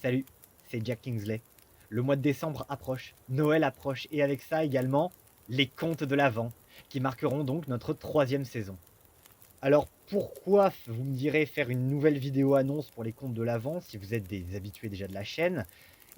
Salut, c'est Jack Kingsley. Le mois de décembre approche, Noël approche et avec ça également les contes de l'Avent qui marqueront donc notre troisième saison. Alors pourquoi, vous me direz, faire une nouvelle vidéo annonce pour les contes de l'Avent si vous êtes des habitués déjà de la chaîne?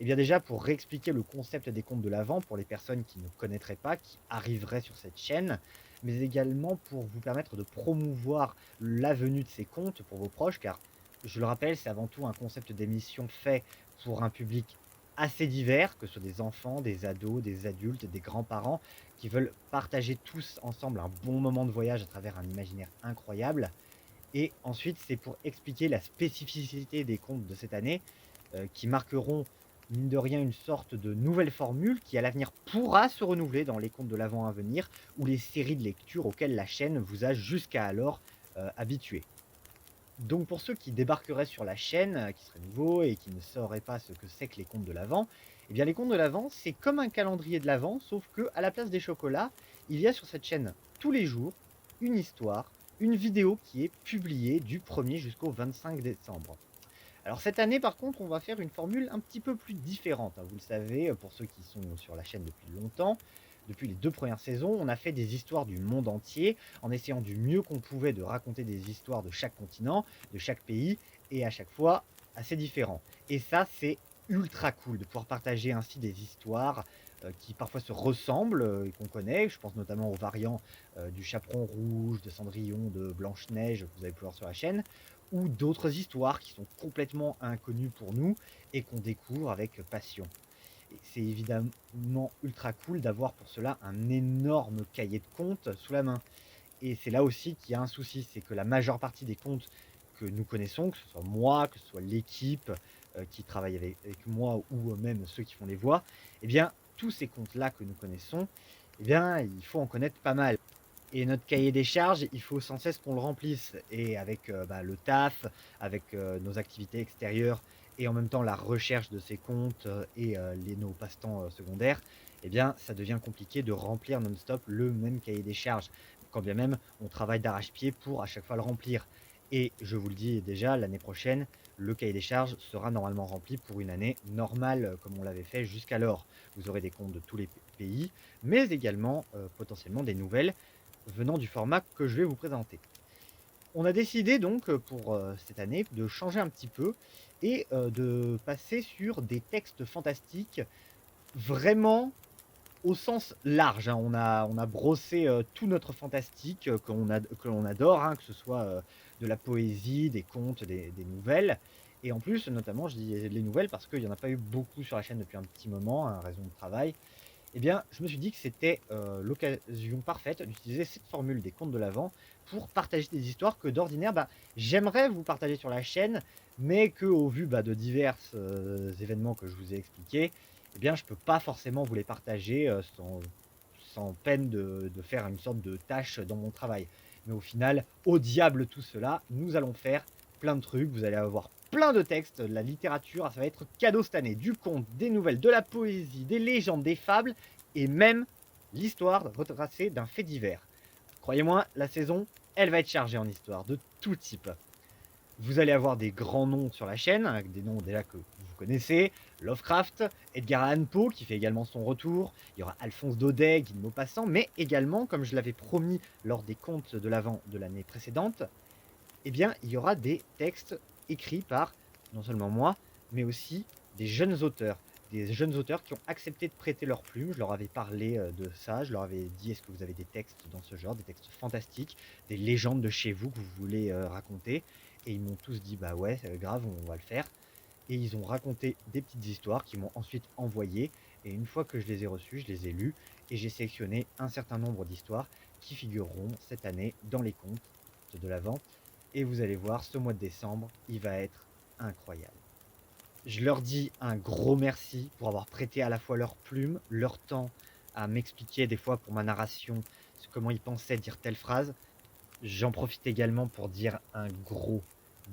Eh bien déjà pour réexpliquer le concept des contes de l'Avent pour les personnes qui ne connaîtraient pas, qui arriveraient sur cette chaîne, mais également pour vous permettre de promouvoir la venue de ces contes pour vos proches, car je le rappelle, c'est avant tout un concept d'émission fait pour un public assez divers, que ce soit des enfants, des ados, des adultes, des grands-parents, qui veulent partager tous ensemble un bon moment de voyage à travers un imaginaire incroyable. Et ensuite, c'est pour expliquer la spécificité des contes de cette année, qui marqueront, mine de rien, une sorte de nouvelle formule qui, à l'avenir, pourra se renouveler dans les contes de l'Avent à venir ou les séries de lecture auxquelles la chaîne vous a jusqu'à alors, habitués. Donc pour ceux qui débarqueraient sur la chaîne, qui seraient nouveaux et qui ne sauraient pas ce que c'est que les contes de l'Avent, eh bien les contes de l'Avent, c'est comme un calendrier de l'Avent, sauf que à la place des chocolats, il y a sur cette chaîne tous les jours une histoire, une vidéo qui est publiée du 1er jusqu'au 25 décembre. Alors cette année, par contre, on va faire une formule un petit peu plus différente, hein. Vous le savez, pour ceux qui sont sur la chaîne depuis longtemps, depuis les 2 premières saisons, on a fait des histoires du monde entier, en essayant du mieux qu'on pouvait de raconter des histoires de chaque continent, de chaque pays et à chaque fois assez différents. Et ça, c'est ultra cool de pouvoir partager ainsi des histoires, qui parfois se ressemblent, et qu'on connaît. Je pense notamment aux variants, du Chaperon Rouge, de Cendrillon, de Blanche-Neige que vous avez pu voir sur la chaîne ou d'autres histoires qui sont complètement inconnues pour nous et qu'on découvre avec passion. Et c'est évidemment ultra cool d'avoir pour cela un énorme cahier de contes sous la main. Et c'est là aussi qu'il y a un souci, c'est que la majeure partie des contes que nous connaissons, que ce soit moi, que ce soit l'équipe, qui travaille avec moi ou même ceux qui font les voix, eh bien, tous ces contes-là que nous connaissons, eh bien, il faut en connaître pas mal. Et notre cahier des charges, il faut sans cesse qu'on le remplisse et avec, le taf, avec, nos activités extérieures et en même temps la recherche de ces comptes, et nos passe-temps, secondaires, eh bien, ça devient compliqué de remplir non-stop le même cahier des charges. Quand bien même on travaille d'arrache-pied pour à chaque fois le remplir et je vous le dis déjà, l'année prochaine, le cahier des charges sera normalement rempli pour une année normale, comme on l'avait fait jusqu'alors. Vous aurez des comptes de tous les pays, mais également, potentiellement des nouvelles venant du format que je vais vous présenter. On a décidé donc, pour, cette année de changer un petit peu et de passer sur des textes fantastiques vraiment au sens large, hein. On a brossé, tout notre fantastique, que l'on adore, hein, que ce soit, de la poésie, des contes, des nouvelles et en plus, notamment, je dis les nouvelles parce qu'il y en a pas eu beaucoup sur la chaîne depuis un petit moment, à raison de travail. Eh bien, je me suis dit que c'était, l'occasion parfaite d'utiliser cette formule des contes de l'Avent pour partager des histoires que d'ordinaire, j'aimerais vous partager sur la chaîne, mais qu'au vu, de divers, événements que je vous ai expliqués, eh bien, je peux pas forcément vous les partager, sans peine de faire une sorte de tâche dans mon travail. Mais au final, au diable tout cela, nous allons faire plein de trucs. Vous allez avoir plein de textes, de la littérature, ça va être cadeau cette année. Du conte, des nouvelles, de la poésie, des légendes, des fables et même l'histoire retracée d'un fait divers. Croyez-moi, la saison, elle va être chargée en histoire de tout type. Vous allez avoir des grands noms sur la chaîne, avec des noms déjà que vous connaissez, Lovecraft, Edgar Allan Poe qui fait également son retour, il y aura Alphonse Daudet, Guy de Maupassant, mais également, comme je l'avais promis lors des contes de l'Avent de l'année précédente, eh bien, il y aura des textes écrits par non seulement moi, mais aussi des jeunes auteurs. Des jeunes auteurs qui ont accepté de prêter leur plume. Je leur avais parlé de ça. Je leur avais dit: «Est-ce que vous avez des textes dans ce genre, des textes fantastiques, des légendes de chez vous que vous voulez raconter?» Et ils m'ont tous dit: «Bah ouais, grave, on va le faire». Et ils ont raconté des petites histoires qu'ils m'ont ensuite envoyées. Et une fois que je les ai reçues, je les ai lues et j'ai sélectionné un certain nombre d'histoires qui figureront cette année dans les contes de l'Avent et vous allez voir, ce mois de décembre, il va être incroyable. Je leur dis un gros merci pour avoir prêté à la fois leur plume, leur temps à m'expliquer des fois pour ma narration comment ils pensaient dire telle phrase. J'en profite également pour dire un gros,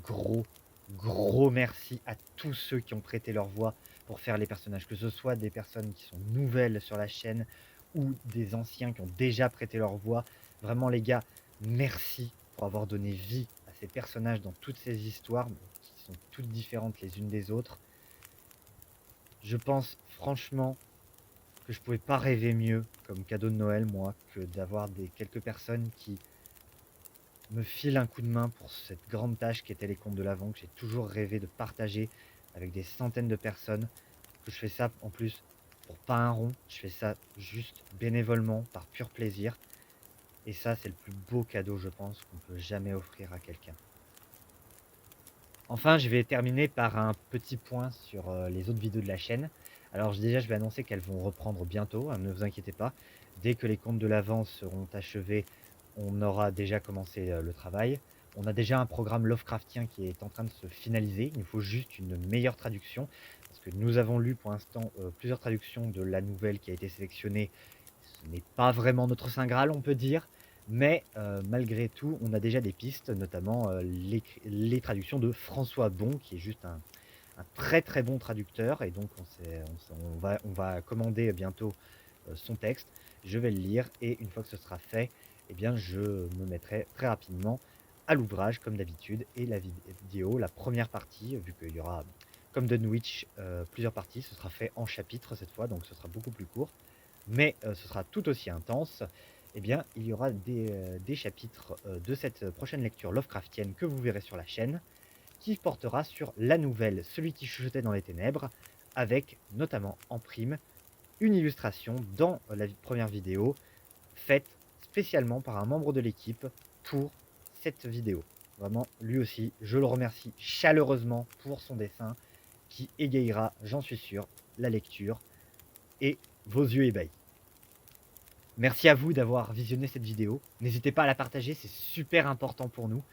gros, gros merci à tous ceux qui ont prêté leur voix pour faire les personnages, que ce soit des personnes qui sont nouvelles sur la chaîne ou des anciens qui ont déjà prêté leur voix. Vraiment les gars, merci pour avoir donné vie à ces personnages dans toutes ces histoires, qui sont toutes différentes les unes des autres. Je pense franchement que je pouvais pas rêver mieux comme cadeau de Noël, moi, que d'avoir quelques personnes qui me filent un coup de main pour cette grande tâche qui était les contes de l'Avent, que j'ai toujours rêvé de partager avec des centaines de personnes, que je fais ça en plus pour pas un rond, je fais ça juste bénévolement, par pur plaisir. Et ça, c'est le plus beau cadeau, je pense, qu'on peut jamais offrir à quelqu'un. Enfin, je vais terminer par un petit point sur, les autres vidéos de la chaîne. Alors déjà, je vais annoncer qu'elles vont reprendre bientôt, hein, ne vous inquiétez pas. Dès que les comptes de l'Avent seront achevés, on aura déjà commencé, le travail. On a déjà un programme Lovecraftien qui est en train de se finaliser. Il nous faut juste une meilleure traduction parce que nous avons lu pour l'instant, plusieurs traductions de la nouvelle qui a été sélectionnée. Ce n'est pas vraiment notre saint graal, on peut dire. Mais malgré tout, on a déjà des pistes, notamment, les traductions de François Bon, qui est juste un très, très bon traducteur et donc on va commander bientôt, son texte. Je vais le lire et une fois que ce sera fait, eh bien, je me mettrai très rapidement à l'ouvrage comme d'habitude et la vidéo, la première partie, vu qu'il y aura, comme Dunwich, plusieurs parties, ce sera fait en chapitres cette fois, donc ce sera beaucoup plus court, mais ce sera tout aussi intense. Eh bien, il y aura des chapitres, de cette prochaine lecture Lovecraftienne que vous verrez sur la chaîne, qui portera sur la nouvelle «Celui qui chuchotait dans les ténèbres», avec notamment en prime une illustration dans la première vidéo, faite spécialement par un membre de l'équipe pour cette vidéo. Vraiment, lui aussi, je le remercie chaleureusement pour son dessin qui égayera, j'en suis sûr, la lecture et vos yeux ébahis. Merci à vous d'avoir visionné cette vidéo. N'hésitez pas à la partager, c'est super important pour nous.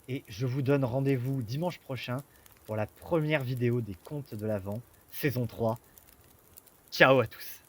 Et je vous donne rendez-vous dimanche prochain pour la première vidéo des Contes de l'Avent, saison 3. Ciao à tous!